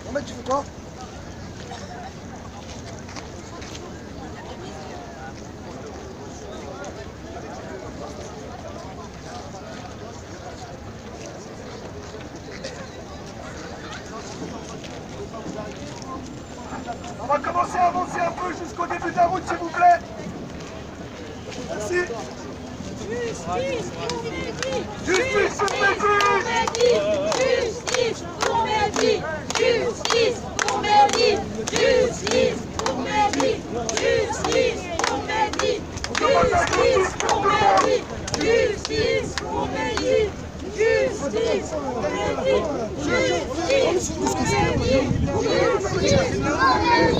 Mohamed, tu fais quoi? On va commencer à avancer un peu jusqu'au début de la route, s'il vous plaît. Merci. Justice pour Mehdi. Justice pour Mehdi. Justice pour Mehdi. Justice pour Mehdi. Justice pour Mehdi. Justice pour Mehdi. Justice pour Mehdi. Justice pour Mehdi. Justice pour Mehdi. Justice pour Mehdi. Justice pour Mehdi. Justice pour Mehdi.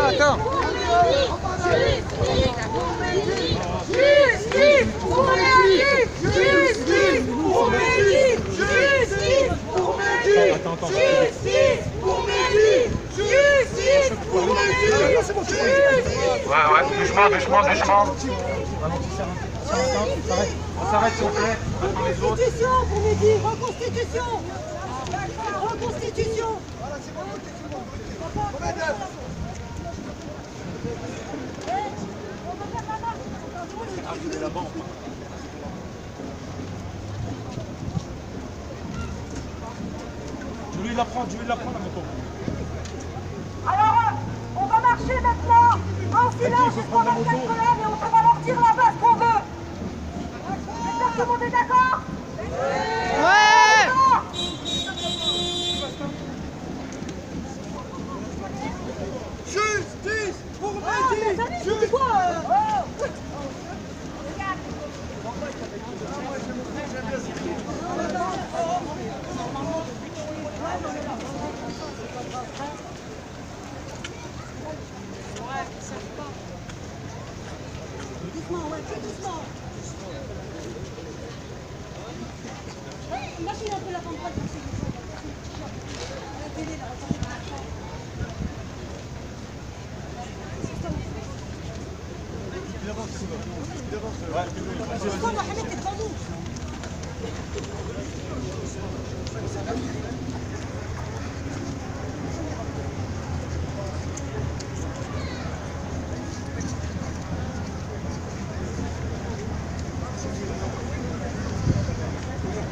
Attends. Ouais, doucement. On s'arrête s'il vous plaît. Reconstitution pour Mehdi, reconstitution. Reconstitution. Voilà, c'est bon. Je vais la prendre la moto. Alors, on va marcher maintenant en silence jusqu'au 24 colonnes et on va leur dire la base qu'on veut. J'espère que tout le monde est d'accord? Ouais. Justice pour Mehdi. C'est quoi Doucement, ouais, très doucement. Mâchez un peu la campagne pour ces gens. La télé, là, attendez pour l'instant. Justement, Mohamed, t'es devant nous.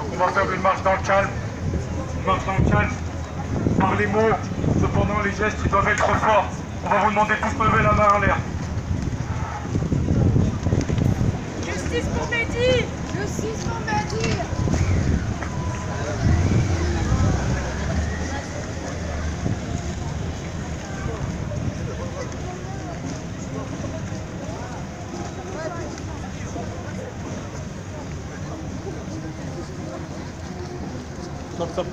On va faire une marche dans le calme. Par les mots, cependant les gestes ils doivent être forts. On va vous demander tous de lever la main en l'air. Justice pour Mehdi. Justice pour Mehdi. Stop.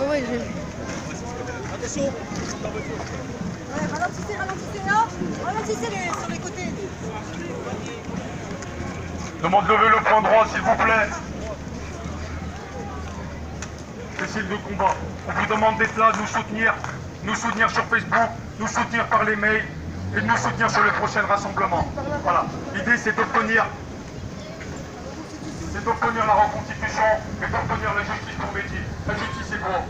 Ouais, j'ai vu. Attention. Ouais, ralentissez là. Ralentissez sur les côtés. Demande de lever le point droit s'il vous plaît. Cécile de combat. On vous demande d'être là, nous soutenir sur Facebook, nous soutenir par les mails et de nous soutenir sur le prochain rassemblement. Voilà. L'idée c'est d'obtenir la reconstitution et d'obtenir la justice pour Mehdi. La justice est gros.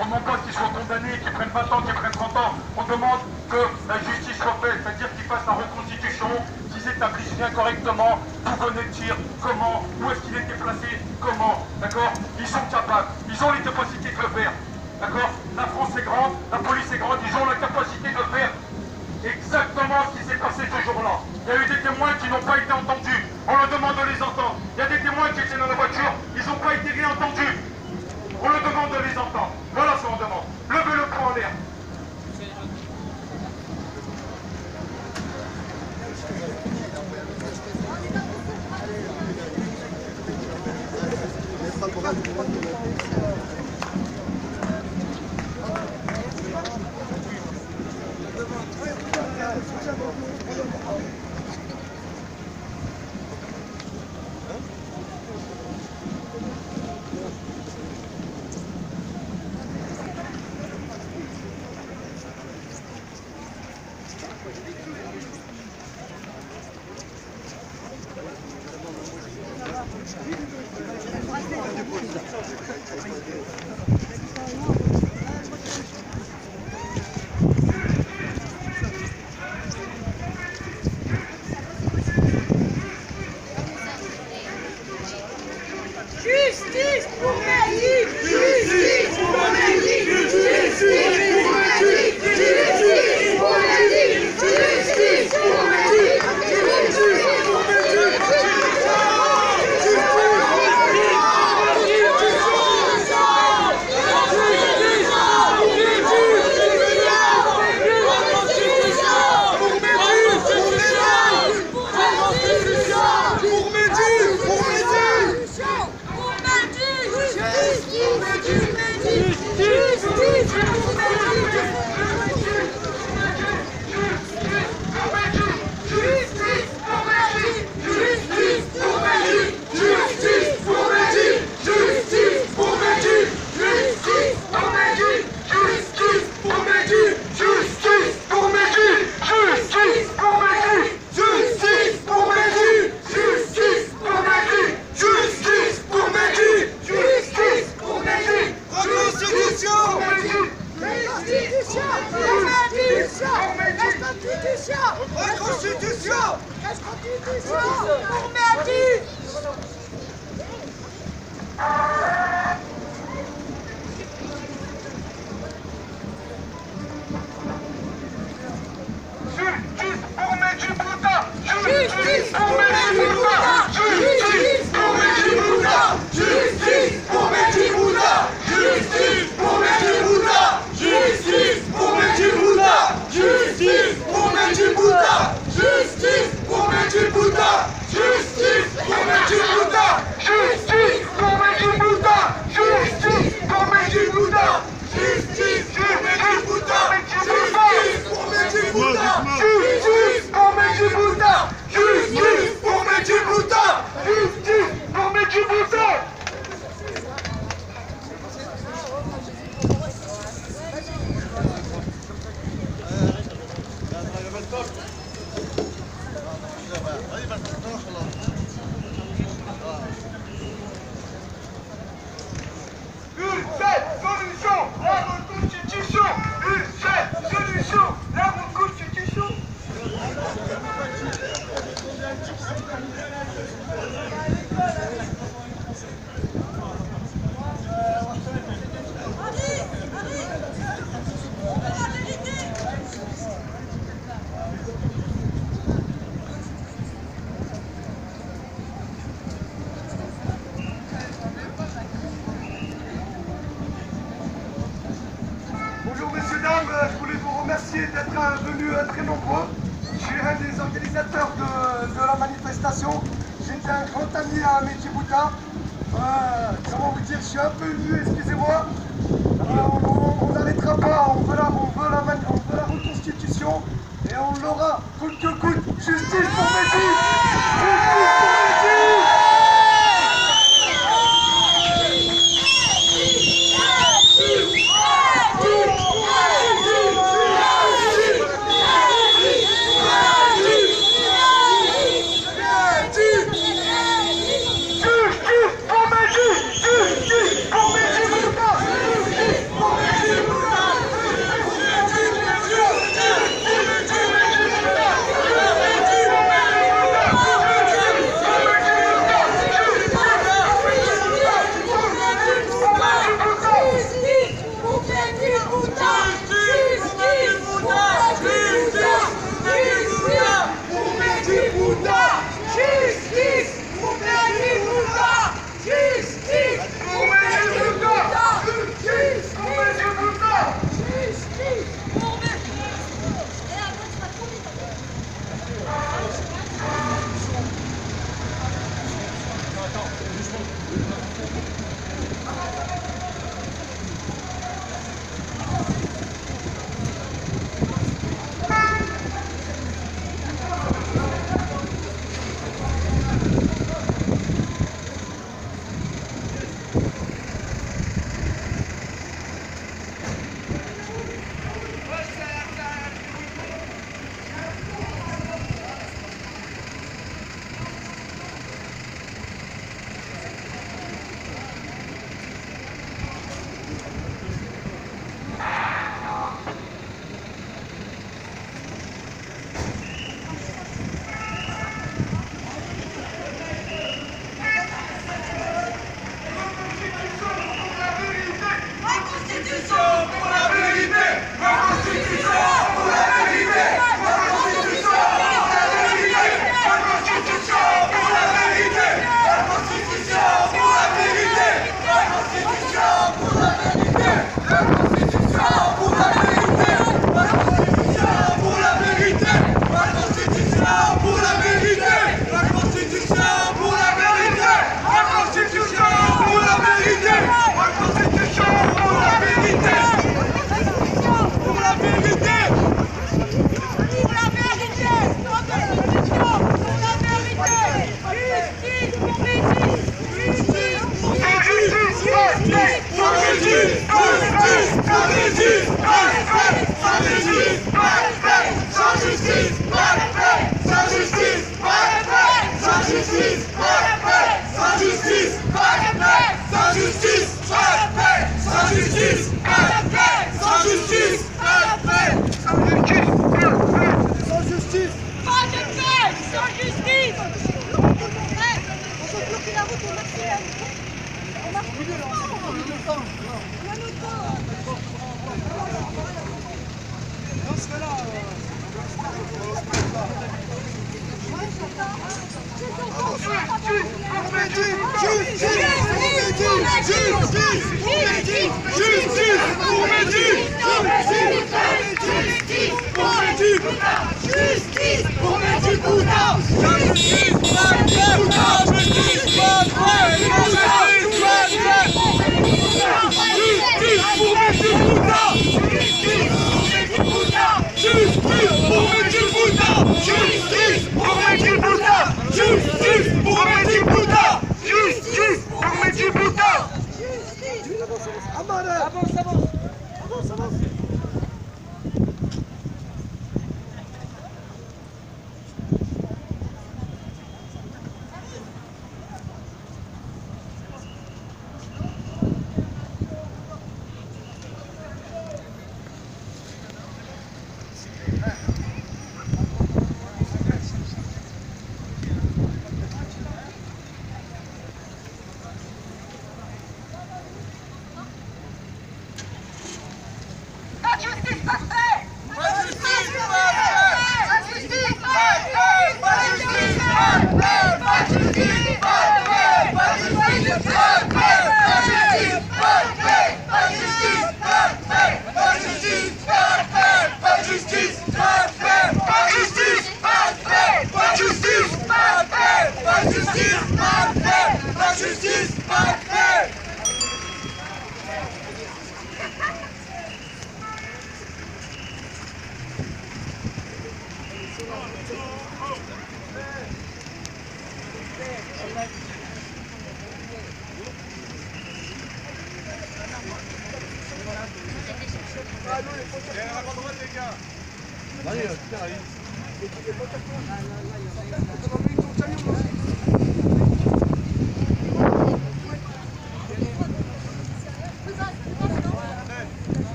On ne demande pas qu'ils soient condamnés, qu'ils prennent 20 ans, qu'ils prennent 30 ans. On demande que la justice soit faite, c'est-à-dire qu'ils fassent la reconstitution, qu'ils établissent bien correctement d'où venait le tir, comment, où est-ce qu'il était placé, comment, d'accord? Ils sont capables, ils ont les capacités de le faire, d'accord? La France est grande, la police est grande, ils ont la capacité de le faire. Exactement ce qui s'est passé ce jour-là. Il y a eu des témoins qui n'ont pas été entendus. On leur demande de les entendre. Il y a des témoins qui étaient dans la voiture, ils n'ont pas été réentendus. On leur demande de les entendre. Voilà ce qu'on demande. Levez le poing en l'air. Justice pour Mehdi! Justice pour Mehdi! Justice pour Mehdi! Justice pour Mehdi! Justice pour Mehdi! Justice pour Bonjour messieurs, dames, je voulais vous remercier d'être venus très nombreux. Je suis un des organisateurs de la manifestation. J'étais un grand ami à Mehdi Bouta. Comment vous dire, je suis un peu ému, excusez-moi. On n'arrêtera pas, on veut la reconstitution et on l'aura coûte que coûte. Justice pour Mehdi! Justice pour Mehdi! Justice pour Mehdi! Justice pour Mehdi!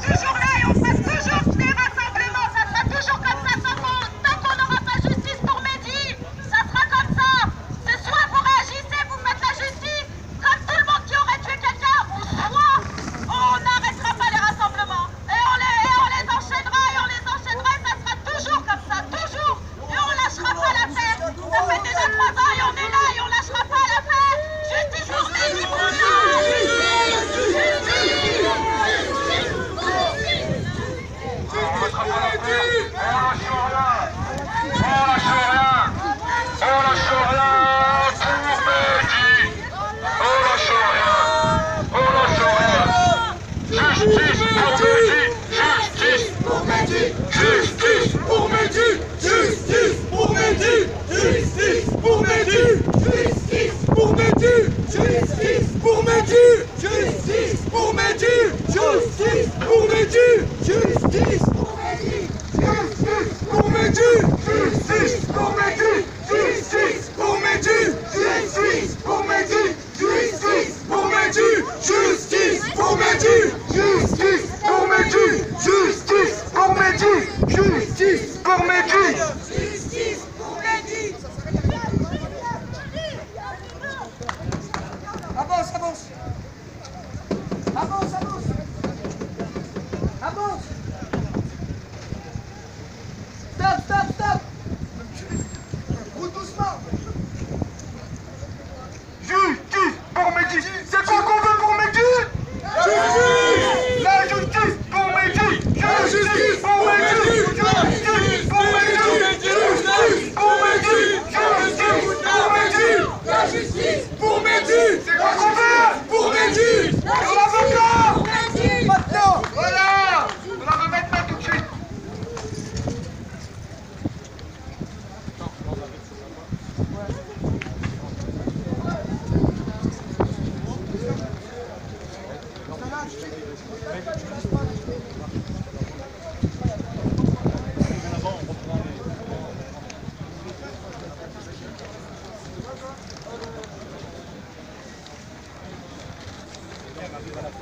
Toujours les rassemblements, ça sera toujours comme ça tant qu'on n'aura pas justice pour Mehdi.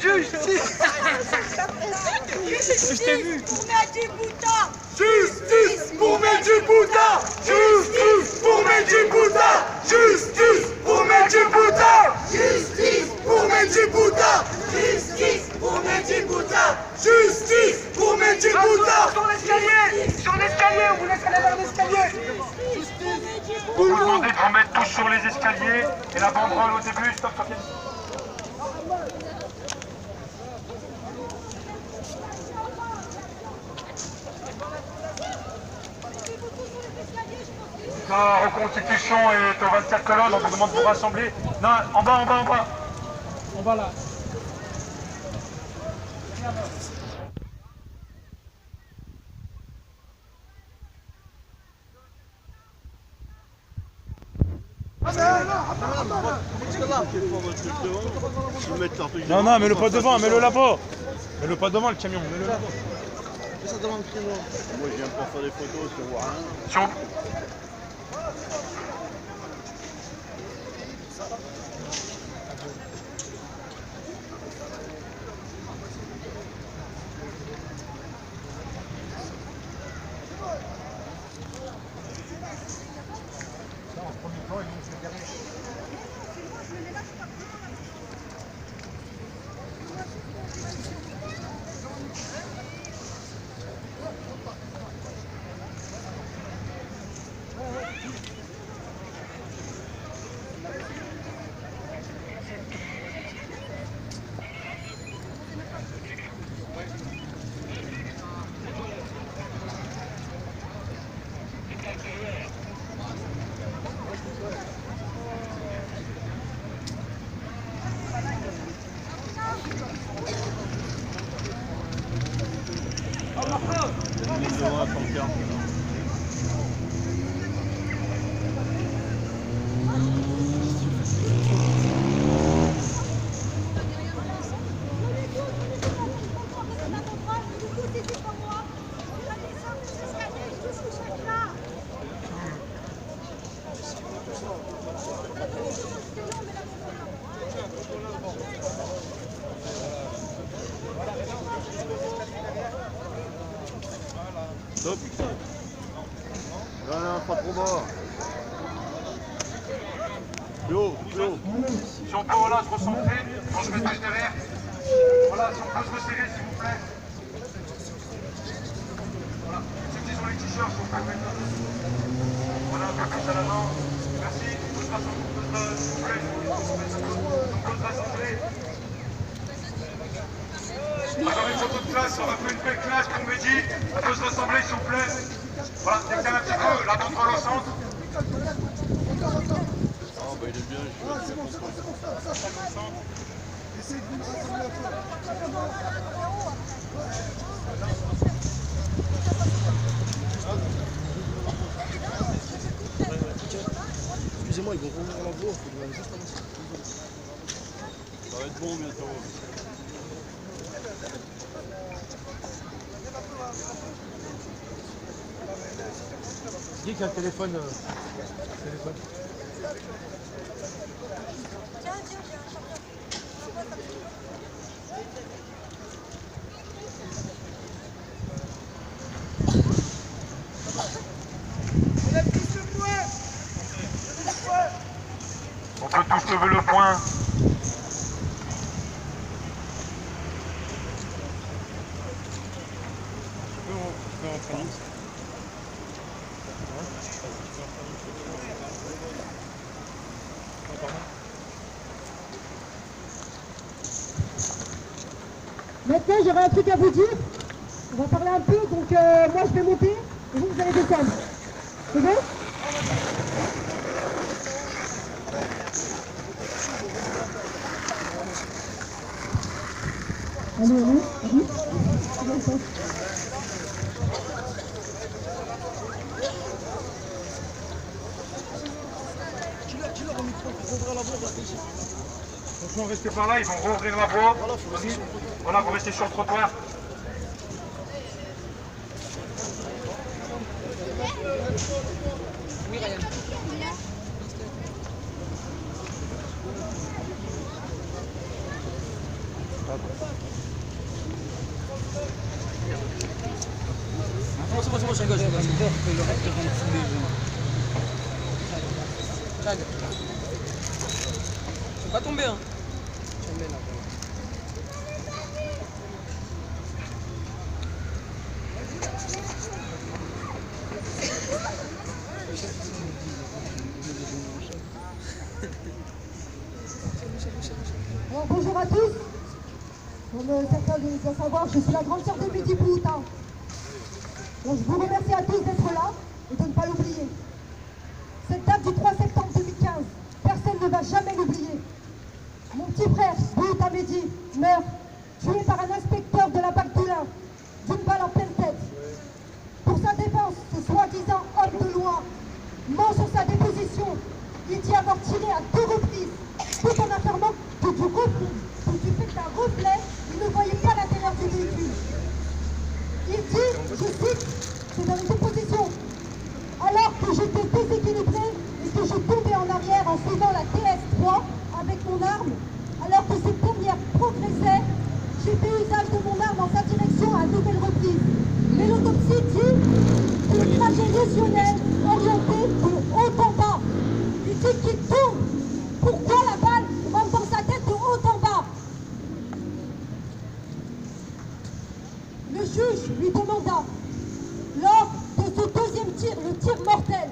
Justice. Je t'ai vu. Pour Mehdi Bouta. Justice pour Mehdi Bouta. Justice pour Mehdi Bouta. Justice pour Mehdi Bouta. Justice pour Mehdi Bouta. Justice pour Mehdi Bouta. Justice pour Mehdi Bouta. Sur l'escalier, on vous laisse aller vers l'escalier. Vous demandez de vous mettre tous sur les escaliers et la banderole au début, stop, stop. La reconstitution est aux 24 colonnes, on vous demande de vous rassembler. Non, en bas. On va là. Non, mets-le pas devant, mets-le là-bas. Mets-le pas devant le camion, mets-le là-bas. Moi, je viens pour faire des photos, je vois rien. Stop. Non, pas trop bas. Yo. Si on peut voilà, se recentrer, quand je mets tous derrière. Voilà, si on peut se resserrer s'il vous plaît. Voilà, ceux qui ont les t-shirts, on peut mettre. Voilà, un peu plus à l'avant. Merci, on peut se rassembler, s'il vous plaît. On peut se rassembler. On va faire une photo de classe, on va faire une belle classe pour Mehdi. On peut se rassembler s'il vous plaît. Voilà, décale un petit peu, la banderole au centre. Ah bah il est bien, Essayez de vous rassembler un peu. Excusez-moi, ils vont rouvrir la voie, il faudrait juste avancer. Ça va être bon bientôt. Dis qu'il y a le téléphone. On peut tous lever le poing. Maintenant, j'aurais un truc à vous dire. On va parler un peu, donc moi je vais monter et vous allez descendre. C'est bon? Allez. Attention, restez par là, ils vont rouvrir la voie. Voilà, vous restez sur le trottoir. C'est bon, je rigole, je rigole. Chag. Faut pas tomber, hein. Alors, bonjour à tous. Comme certains doivent savoir, je suis la grande sœur de Mehdi Bouta. Donc, je vous remercie à tous d'être là et de ne pas l'oublier. Cette date du 3 septembre 2015, personne ne va jamais l'oublier. Mon petit frère, Bouta Mehdi, meurt tué par un inspecteur de la BAC d'Oulin d'une balle en pleine tête. Pour sa défense, ce soi-disant homme de loi ment sur sa déposition. Il dit avoir tiré à 2 reprises, tout en affirmant que du fait d'un reflet, il ne voyait pas l'intérieur du véhicule. Il dit, je cite, c'est dans une déposition, alors que j'étais déséquilibré et que je tombais en arrière en suivant la TS3 avec mon arme, alors que cette dernière progressait, j'ai fait usage de mon arme en sa direction à nouvelle reprise. Mais l'autopsie dit qu'une trajet lésionnelle orientée de haut en bas. Il dit qu'il tourne. Pourquoi la balle rentre dans sa tête de haut en bas? Le juge lui demanda, lors de ce deuxième tir, le tir mortel,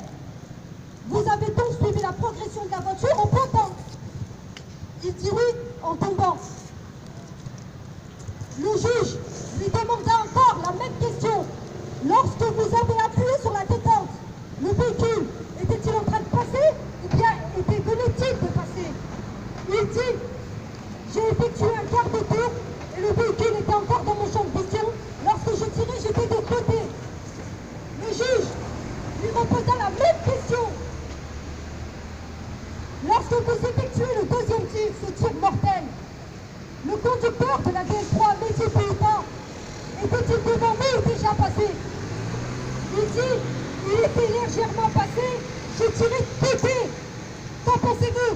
vous avez donc suivi la progression de la voiture en pointant? Il dit oui, en tombant. Le juge lui demanda encore la même question. Lorsque vous avez appuyé sur la détente, le véhicule était-il en train de passer ou bien venait-il de passer? Il dit, j'ai effectué un quart de tour et le véhicule était encore dans mon champ de vision. Lorsque je tirais, j'étais de côté. Le juge lui reposa la même question. Lorsque vous effectuez le deuxième tir, ce tir mortel, le conducteur de la DS3, Mehdi Bouta, était-il devant nous ou déjà passé? Il dit, il était légèrement passé, j'ai tiré de côté. Qu'en pensez-vous?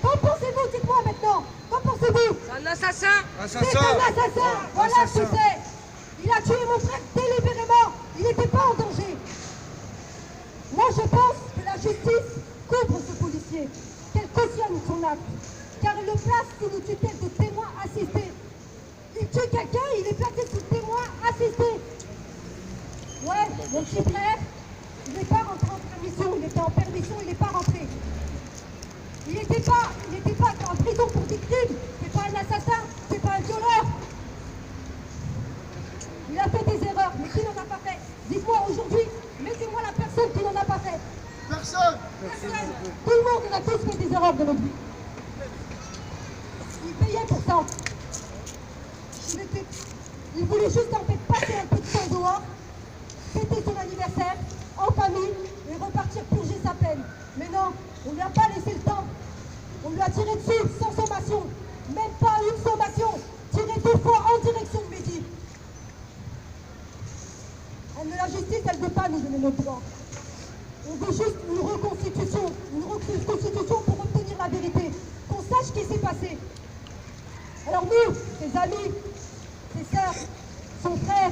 Qu'en pensez-vous? Dites-moi maintenant. Qu'en pensez-vous? C'est un assassin. C'est un assassin. Voilà ce que c'est. Il a tué mon frère délibérément. Il n'était pas en danger. Moi, je pense que la justice couvre ce policier, qu'elle cautionne son acte, car elle le place sous le tutelle de témoin assisté. Il tue quelqu'un, il est placé sous témoin assisté. Ouais, mon petit frère, il n'est pas rentré en permission, il était en permission, il n'est pas rentré. Il n'était pas en prison pour des crimes, c'est pas un assassin, c'est pas un violeur. Il a fait des erreurs, mais qui n'en a pas fait? Dites-moi aujourd'hui, mettez-moi la personne qui n'en a pas fait. Personne. Personne. Tout le monde, on a tous fait des erreurs de notre vie. Il payait pour ça. Il voulait juste en fait passer un peu de temps dehors, fêter son anniversaire, en famille, et repartir purger sa peine. Mais non, on ne lui a pas laissé le temps. On lui a tiré dessus sans sommation. Même pas une sommation. Tiré 2 fois en direction de Mehdi. La justice, elle ne veut pas nous donner notre droit. On veut juste une reconstitution pour obtenir la vérité. Qu'on sache ce qui s'est passé. Alors nous, ses amis, ses sœurs, son frère,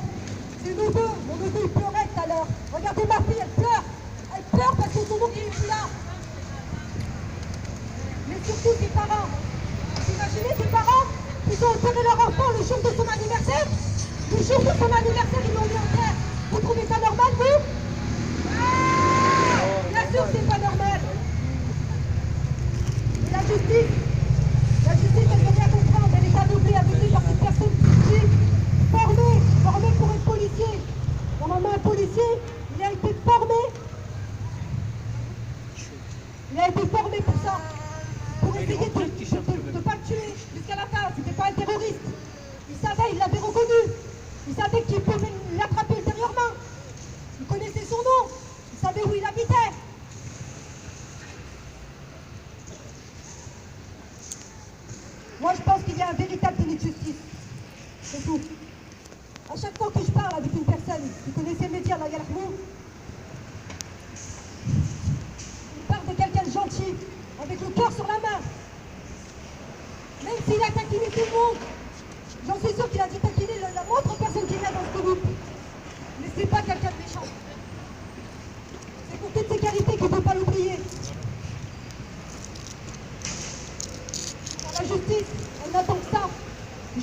ses neveux, mon neveu il pleurait tout à l'heure. Regardez ma fille, elle pleure. Elle pleure parce que son oncle il est plus là. Mais surtout ses parents. Vous imaginez ses parents qui ont enterré leur enfant le jour de son anniversaire? Le jour de son anniversaire, ils l'ont mis en terre. Vous trouvez ça normal, vous? Bien sûr que c'est pas normal. Et la justice, elle veut bien comprendre, elle est aveuglée par cette personne qui est formée pour être policier. Normalement, un policier, il a été formé. Il a été formé pour ça. Pour essayer de ne pas le tuer jusqu'à la fin. C'était pas un terroriste. Il savait, il l'avait reconnu. Il savait qu'il pouvait l'attraper ultérieurement. Il connaissait son nom. Il savait où il habitait. Moi, je pense qu'il y a un véritable déni de justice. C'est tout. À chaque fois que je parle avec une personne qui connaissait Mehdi Allah Yarhamou, il parle de quelqu'un de gentil, avec le cœur sur la main. Même s'il a taquiné tout le monde,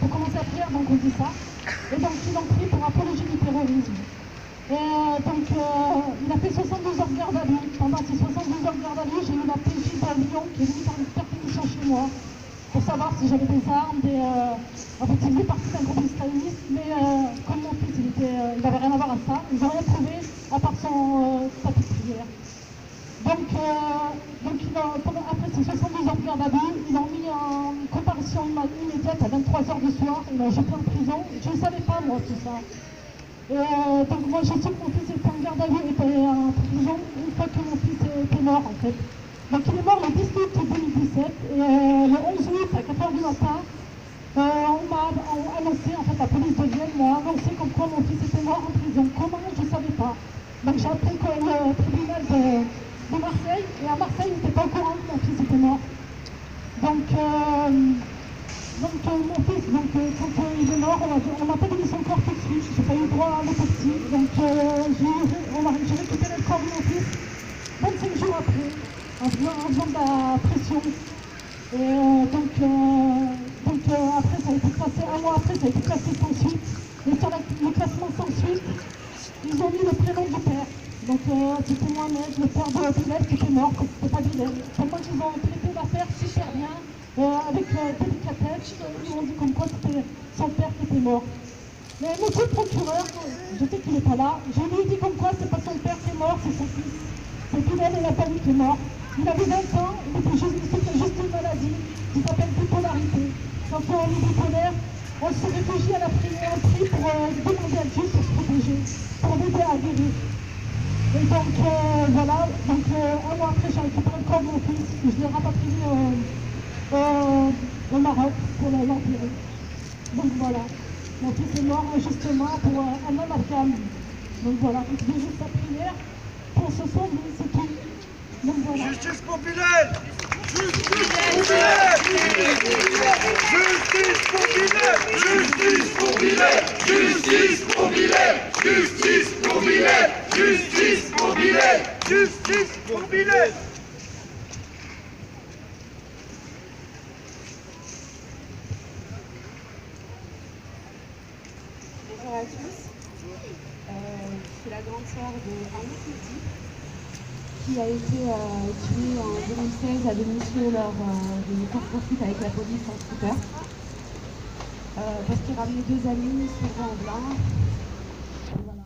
pour commencer à prier avant qu'on dise ça. Et donc ils l'ont pris pour apologie du terrorisme. Et donc il a fait 72 heures de garde à vue. Pendant ces 72 heures de garde à vue, j'ai eu la PJ de Lyon qui est venue faire une perquisition chez moi pour savoir si j'avais des armes. En fait, il faisait partie d'un groupe islamiste, mais comme mon fils, il n'avait rien à voir à ça. Ils n'ont rien trouvé à part son tapis de prière. Donc après ces 72 heures de garde à vue, ils l'ont mis en comparution immédiate à 23h du soir. Ils l'ont jeté en prison. Je ne savais pas, moi, tout ça. Donc moi, j'ai su que mon fils était en garde à vue, était en prison une fois que mon fils était mort, en fait. Donc il est mort le 10 août 2017. Et le 11 août, à 4h du matin, on m'a annoncé, en fait, la police de Vienne m'a annoncé comme quoi mon fils était mort en prison. Comment, je ne savais pas. Donc j'ai appelé le tribunal de Marseille, et à Marseille, ils n'étaient pas au courant que mon fils était mort. Donc mon fils, quand il est mort, on m'a pas donné son corps tout de suite, j'ai pas eu droit à l'autopsie. Donc j'ai récupéré le corps de mon fils 25 jours après, en faisant de la pression. Et après, ça a été classé, un mois après, ça a été classé sans suite. Et sur le classement sans suite, ils ont mis le prénom du père. Donc c'était Mohamed, le père de Bilal qui était mort, comme c'était pas Bilal. Comment ils ont traité l'affaire super bien, avec délicatesse, ils m'ont dit comme quoi c'était son père qui était mort. Mais monsieur le procureur, je sais qu'il n'est pas là, je lui ai dit comme quoi c'est pas son père qui est mort, c'est son fils. C'est Bilal et la famille qui est mort. Il avait 20 ans, c'était juste une maladie qui s'appelle bipolarité. Quand on est bipolaire, on se réfugie à la prière, on prie pour demander à Dieu pour se protéger, pour l'aider à guérir. Et donc voilà, un mois après j'ai récupéré le corps de mon fils, que je l'ai rapatrié au Maroc pour l'enterrer. Donc voilà, mon fils est mort justement pour un amalgame. Donc voilà, il faisait juste sa prière pour se sauver, c'est tout. Donc voilà. Justice populaire! Justice populaire! Justice populaire! Justice populaire! Justice populaire! Justice populaire! Justice populaire! Justice populaire! Bonjour à tous. Je suis la grande sœur de Arnaud Petit, qui a été tué en 2016 à domicile lors d'une course-poursuite avec la police en scooter. Parce qu'il ramenait deux amis souvent en blanc. Voilà.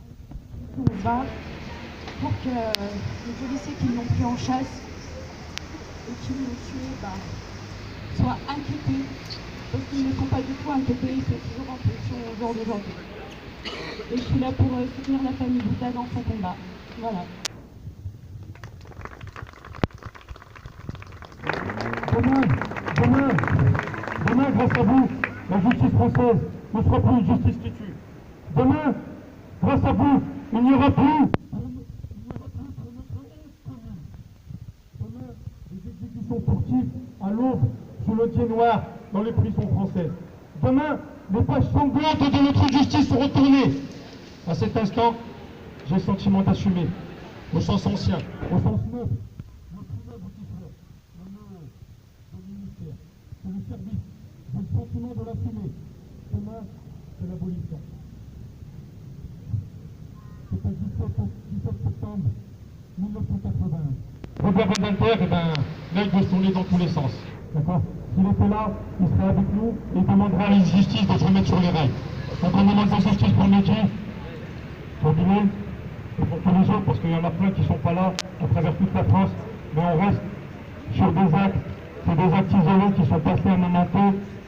On se bat pour que les policiers qui l'ont pris en chasse et qui l'ont tué soient inquiétés. Parce qu'ils ne sont pas du tout inquiétés, ils sont toujours en pression au jour d'aujourd'hui. Et je suis là pour soutenir la famille Bouddha dans son combat. Voilà. Demain, grâce à vous, la justice française ne sera plus une justice qui tue. Demain, grâce à vous, il n'y aura plus des exécutions sportives à l'aube sous le pied noir dans les prisons françaises. Demain, les pages sanglantes de notre justice seront tournées. À cet instant, j'ai le sentiment d'assumer, au sens ancien, au sens neuf, notre aboutissement, le ministère, c'est le service, j'ai le sentiment de l'assumer. Demain, c'est l'abolition. C'est le 17 septembre 1981. Robert Badinter, l'œil doit se tourner dans tous les sens. D'accord? S'il était là, il serait avec nous et il demandera à la justice de se remettre sur les rails. Donc on demande la justice pour Mehdi, pour Bilal et pour tous les autres, parce qu'il y en a plein qui ne sont pas là à travers toute la France, mais on reste sur des actes, c'est des actes isolés qui sont passés à un moment T,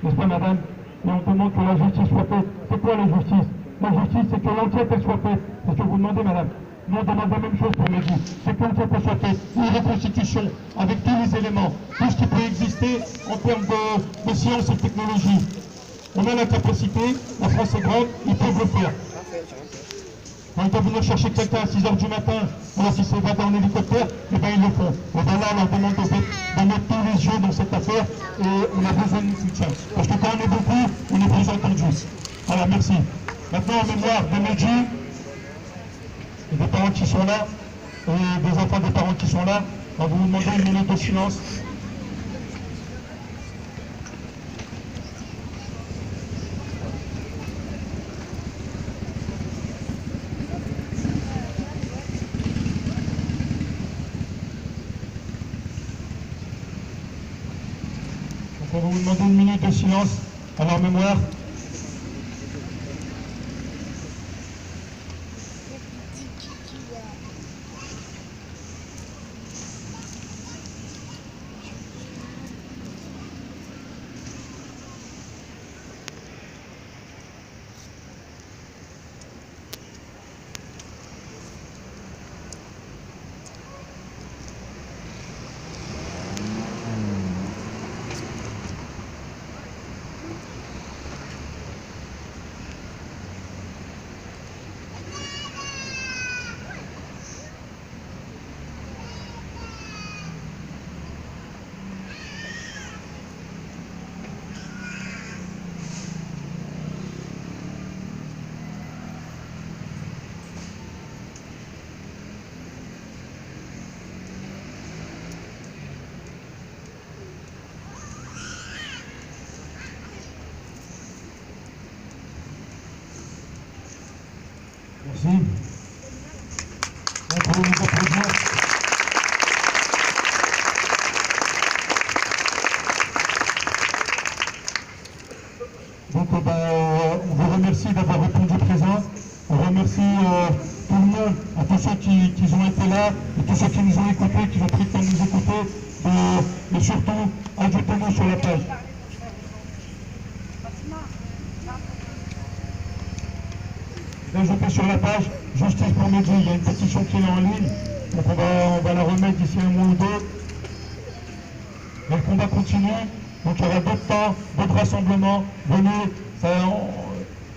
n'est-ce pas madame? Et on demande que la justice soit faite. C'est quoi la justice? La justice, c'est que l'enquête elle soit faite. C'est ce que vous demandez madame. Nous on demande la même chose pour Mehdi. C'est que l'enquête elle soit faite. Une reconstitution avec tous les éléments, tout ce qui peut exister en termes de science et de technologie. On a la capacité, la France est grande, ils peuvent le faire. Quand ils doivent venir chercher quelqu'un à 6h du matin, alors si c'est évadé en hélicoptère, eh bien ils le font. Et bien là, on leur demande de mettre tous les yeux dans cette affaire et on a besoin de soutien. Parce que quand on est beaucoup, on est plus entendu. Voilà, merci. Maintenant, en mémoire de Mehdi, et des parents qui sont là, et des enfants des parents qui sont là, on va vous demander une minute de silence. on va vous demander une minute de silence à leur mémoire. Merci. On peut nous applaudir. Donc on vous remercie d'avoir répondu présent. On remercie tout le monde, à tous ceux qui ont été là, et tous ceux qui nous ont écoutés, qui ont pris le temps de nous écouter, mais surtout, ajoutez-nous sur la page. Ajouter sur la page Justice pour Mehdi. Il y a une pétition qui est en ligne, donc on va la remettre d'ici un mois ou deux. Et le combat continue, donc il y aura d'autres temps, d'autres rassemblements. Venez,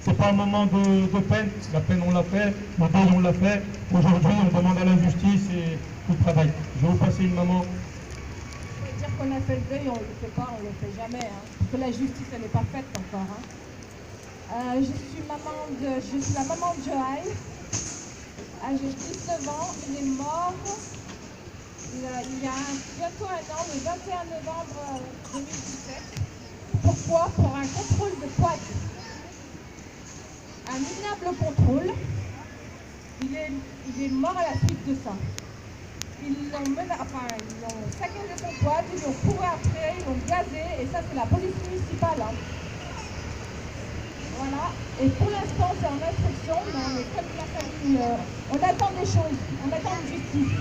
c'est pas un moment de peine, la peine on l'a fait, le deuil on l'a fait. Aujourd'hui on demande à la justice et tout le travail. Je vais vous passer une maman. Il faut dire qu'on a fait le deuil, on ne le fait pas, on ne le fait jamais. Hein. Parce que la justice elle n'est pas faite encore. Hein. Je suis la maman de Johaï, âgé de 19 ans, il est mort il y a bientôt un an, le 21 novembre 2017. Pourquoi? Pour un contrôle de quad. Un minable contrôle. Il est mort à la suite de ça. Ils l'ont saccagé son quad, ils l'ont couru après, ils l'ont gazé, et ça c'est la police municipale. Hein. Voilà, et pour l'instant c'est en instruction, mais comme la famille, on attend des choses, on attend une justice.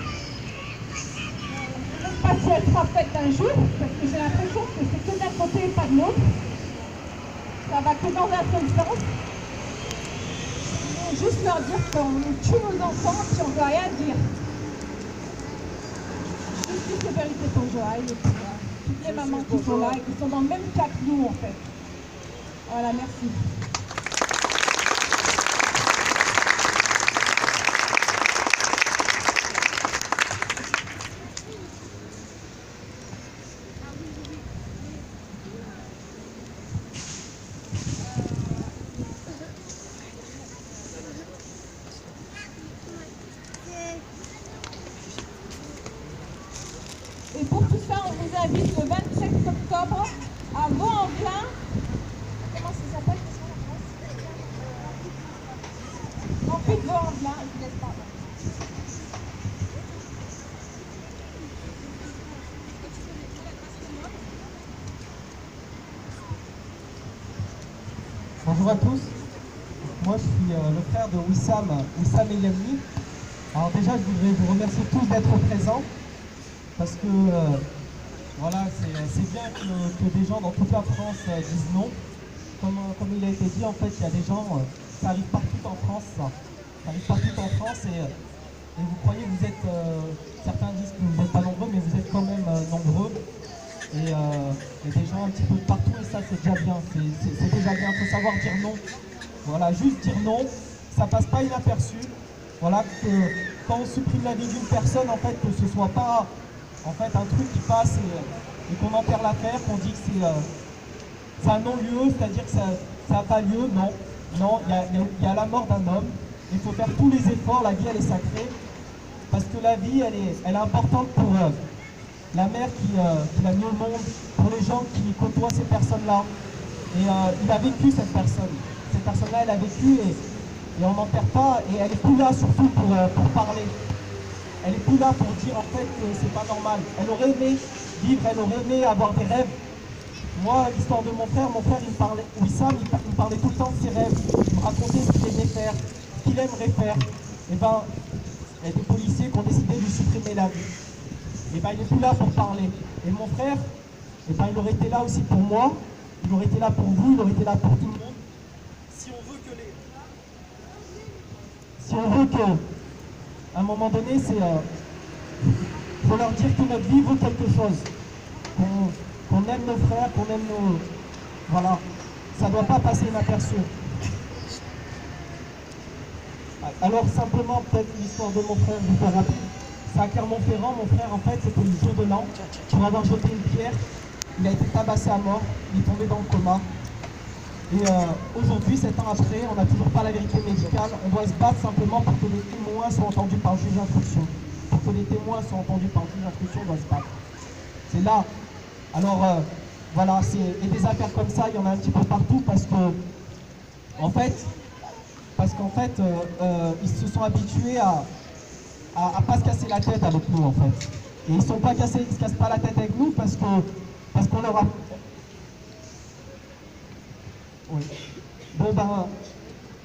Je ne sais pas si elle sera faite un jour, parce que j'ai l'impression que c'est que d'un côté et pas de l'autre. Ça va que dans un seul sens. Il faut juste leur dire qu'on tue nos enfants si on ne veut rien dire. Justice et vérité pour Johaï, et pour toutes les mamans qui sont là et qui sont dans le même cas que nous en fait. Voilà, merci. Et pour tout ça, on vous invite le 27 octobre à Vaux-en-Velin. Comment ça s'appelle? Ensuite, Vaux-en-Velin, je vous laisse parler. Bonjour à tous, moi je suis le frère de Wissam Eliamni. Alors déjà je voudrais vous remercier tous d'être présents parce que voilà, c'est bien que des gens dans toute la France disent non. Comme il a été dit, en fait il y a des gens, ça arrive partout en France, ça arrive partout en France et vous croyez que vous êtes, certains disent que vous n'êtes pas nombreux mais vous êtes quand même nombreux. Et il y a des gens un petit peu de partout et ça c'est déjà bien, c'est déjà bien, il faut savoir dire non. Voilà, juste dire non, ça passe pas inaperçu. Voilà, que quand on supprime la vie d'une personne, en fait, que ce soit pas en fait un truc qui passe et qu'on enterre l'affaire, qu'on dit que c'est un non-lieu, c'est-à-dire que ça n'a pas lieu, non. Non, il y a la mort d'un homme, il faut faire tous les efforts, la vie elle est sacrée, parce que la vie elle est importante pour la mère qui l'a mis au monde, pour les gens qui côtoient ces personnes-là. Et il a vécu cette personne. Cette personne-là, elle a vécu et on n'enterre pas. Et elle est plus là surtout pour parler. Elle est plus là pour dire en fait que c'est pas normal. Elle aurait aimé vivre, elle aurait aimé avoir des rêves. Moi, l'histoire de mon frère, il me parlait, Wissam, il me parlait tout le temps de ses rêves. Il me racontait ce qu'il aimait faire, ce qu'il aimerait faire. Et ben, il y a des policiers qui ont décidé de lui supprimer la vie. Et ben, il est plus là pour parler. Et mon frère, et ben, il aurait été là aussi pour moi, il aurait été là pour vous, il aurait été là pour tout le monde. Si on veut que, à un moment donné, c'est, faut leur dire que notre vie vaut quelque chose. Qu'on aime nos frères, qu'on aime nos... Voilà, ça ne doit pas passer inaperçu. Alors simplement, peut-être l'histoire de mon frère, vous faire rapide. C'est à Clermont-Ferrand, mon frère, en fait, c'était le jour de l'an. Pour avoir jeté une pierre, il a été tabassé à mort, il est tombé dans le coma. Et aujourd'hui, 7 ans après, on n'a toujours pas la vérité médicale. On doit se battre simplement pour que les témoins soient entendus par le juge d'instruction. Pour que les témoins soient entendus par le juge d'instruction, on doit se battre. C'est là. Alors, voilà, et des affaires comme ça, il y en a un petit peu partout parce qu'en fait, ils se sont habitués à pas se casser la tête avec nous, en fait. Et ils ne se cassent pas la tête avec nous parce qu'on leur a... Oui. Bon ben,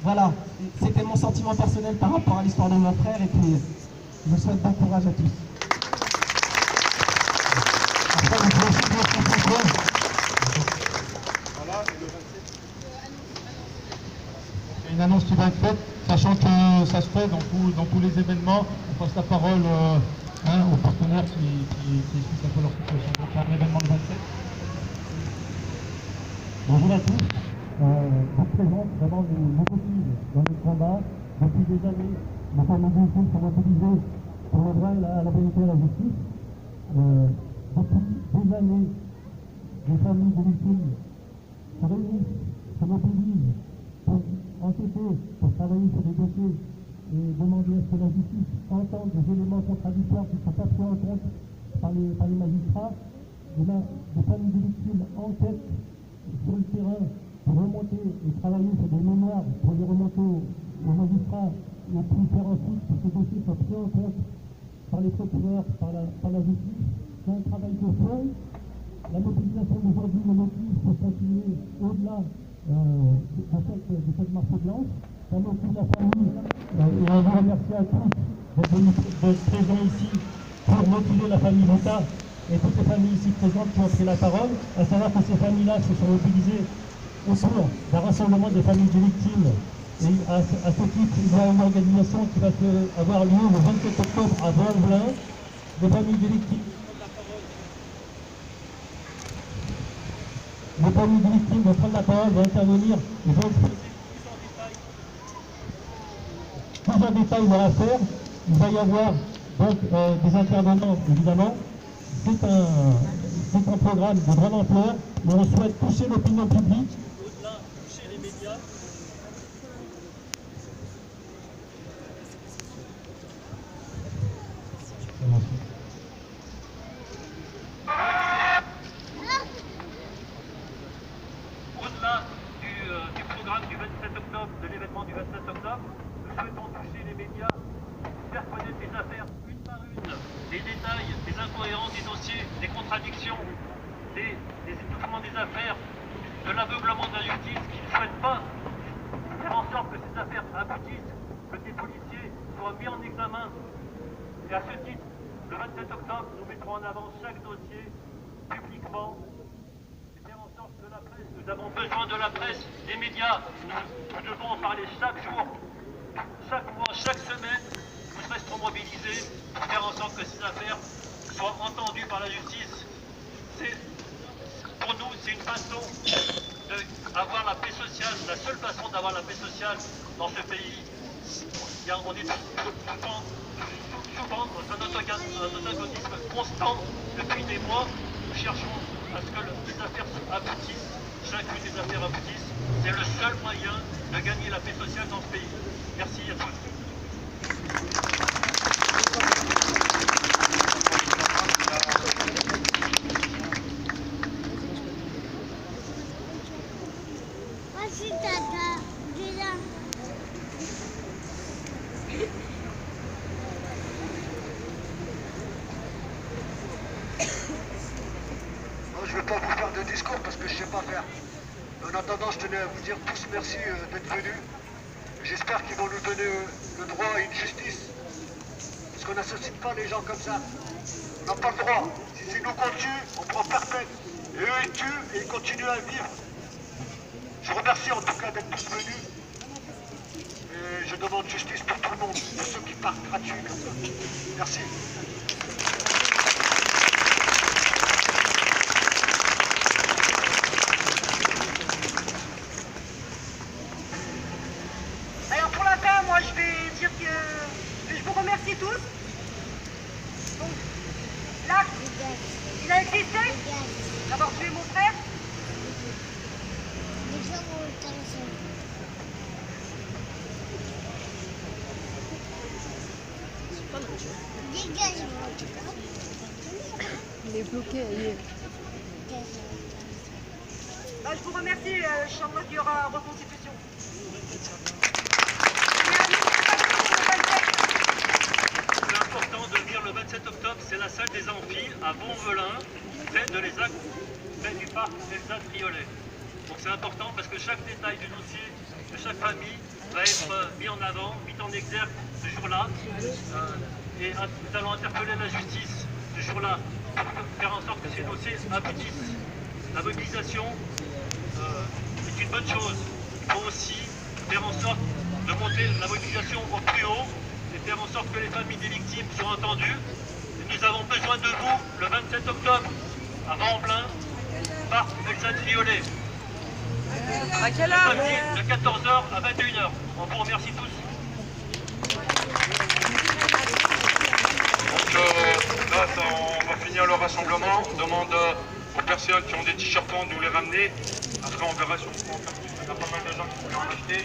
voilà, c'était mon sentiment personnel par rapport à l'histoire de mon frère et puis je vous souhaite bon courage à tous. Après, vous pouvez aussi dire ce qu'on peut. Voilà, et le 27. C'est une annonce qui va être faite, sachant que ça se fait dans tous les événements. On passe la parole aux partenaires qui expliquent un peu leur situation. Donc, c'est un événement le 27. Bonjour à tous. Je présente vraiment nos motifs dans notre combat. Depuis des années, nos familles de victimes sont mobilisées pour le droit à la vérité et à la justice. Depuis des années, les familles de victimes se réunissent, se mobilisent pour enquêter, pour travailler sur des dossiers et demander à ce que la justice entende des éléments contradictoires qui ne sont pas pris en compte par les magistrats. Et là, les familles de victimes enquêtent sur le terrain pour remonter et travailler sur des mémoires, pour les remonter aux magistrats et puis faire ensuite que ces dossiers soient pris en compte par les procureurs, par la justice. C'est un travail de fond. La mobilisation d'aujourd'hui, le motif pour continuer au-delà de cette marche blanche. Ça motive la famille et on vous remercie à tous d'être présents ici pour motiver la famille Vota et toutes les familles ici présentes qui ont pris la parole, à savoir que ces familles-là se sont mobilisées autour d'un rassemblement des familles de victimes. Et à ce titre, il y a une organisation qui va avoir lieu le 27 octobre à Vaux-en-Velin. Les familles de victimes vont prendre la parole, vont intervenir, ils vont expliquer plus en détail leur affaire. Il va y avoir donc des intervenants, évidemment. C'est un programme de grande ampleur, mais on souhaite toucher l'opinion publique, au-delà, toucher les médias. Au-delà du programme du 27 octobre, de l'événement du 27 octobre, nous souhaitons toucher les médias, faire connaître les affaires une par une, les détails, les incohérences des dossiers, des contradictions, des étouffements des affaires, de l'aveuglement de la justice qui ne souhaite pas faire en sorte que ces affaires aboutissent, que des policiers soient mis en examen. Et à ce titre, le 27 octobre, nous mettrons en avant chaque dossier publiquement. De la presse. Nous avons besoin de la presse, des médias. Nous devons en parler chaque jour, chaque mois, chaque semaine. Nous resterons mobilisés pour faire en sorte que ces affaires soient entendues par la justice. Pour nous, c'est une façon d'avoir la paix sociale, la seule façon d'avoir la paix sociale dans ce pays. On est souvent dans un antagonisme constant depuis des mois. Nous cherchons à ce que les affaires aboutissent, chacune des affaires aboutissent. C'est le seul moyen de gagner la paix sociale dans ce pays. Merci à tous. Je ne vais pas vous faire de de discours parce que je ne sais pas faire. En attendant, je tenais à vous dire tous merci d'être venus. J'espère qu'ils vont nous donner le droit à une justice. Parce qu'on n'associe pas les gens comme ça. On n'a pas le droit. Si c'est nous qu'on tue, on prend perpète. Et eux, ils tuent et ils continuent à vivre. Je vous remercie en tout cas d'être tous venus. Et je demande justice pour tout le monde, pour ceux qui partent gratuits comme ça. Merci. Alors pour la fin, moi je vais dire que je vous remercie tous. Donc, l'acte, il a existé d'avoir tué mon frère. Il est bloqué, il est... Bah, je vous remercie, je suis en mode qu'il y aura reconstitution. C'est important de venir le 27 octobre, c'est la salle des amphis à Bonvelin, près de les actes, près du parc Elsa Triolet. Donc c'est important parce que chaque détail du dossier de chaque famille va être mis en avant, mis en exergue ce jour-là. Et nous allons interpeller la justice ce jour-là pour faire en sorte que ces dossiers aboutissent. La mobilisation est une bonne chose. Il faut aussi faire en sorte de monter la mobilisation au plus haut et faire en sorte que les familles des victimes soient entendues. Et nous avons besoin de vous le 27 octobre à Vanvelin, parc Elsa Triolet. À quelle heure? De 14h à 21h. On vous remercie tous. Donc là, on va finir le rassemblement. On demande aux personnes qui ont des t-shirts de nous les ramener. Après, on verra si on peut en faire plus. Il y a pas mal de gens qui voulaient en acheter.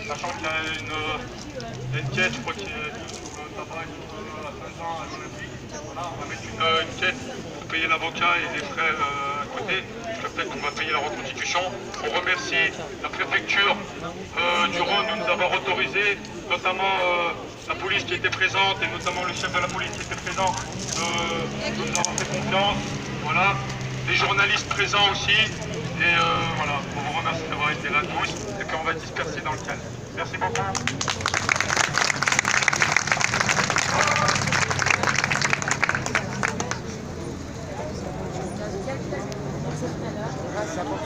Sachant qu'il y a une quête, je crois qu'il y a sur le tabac et sur la 15 ans à l'Olympique. Voilà, on va mettre une quête pour payer l'avocat et les frais à côté. Peut-être qu'on va payer la reconstitution. On remercie la préfecture du Rhône de nous avoir autorisé, notamment la police qui était présente et notamment le chef de la police qui était présent, de nous avoir fait confiance. Voilà. Les journalistes présents aussi. Et voilà, on vous remercie d'avoir été là tous et puis on va disperser dans le calme. Merci beaucoup.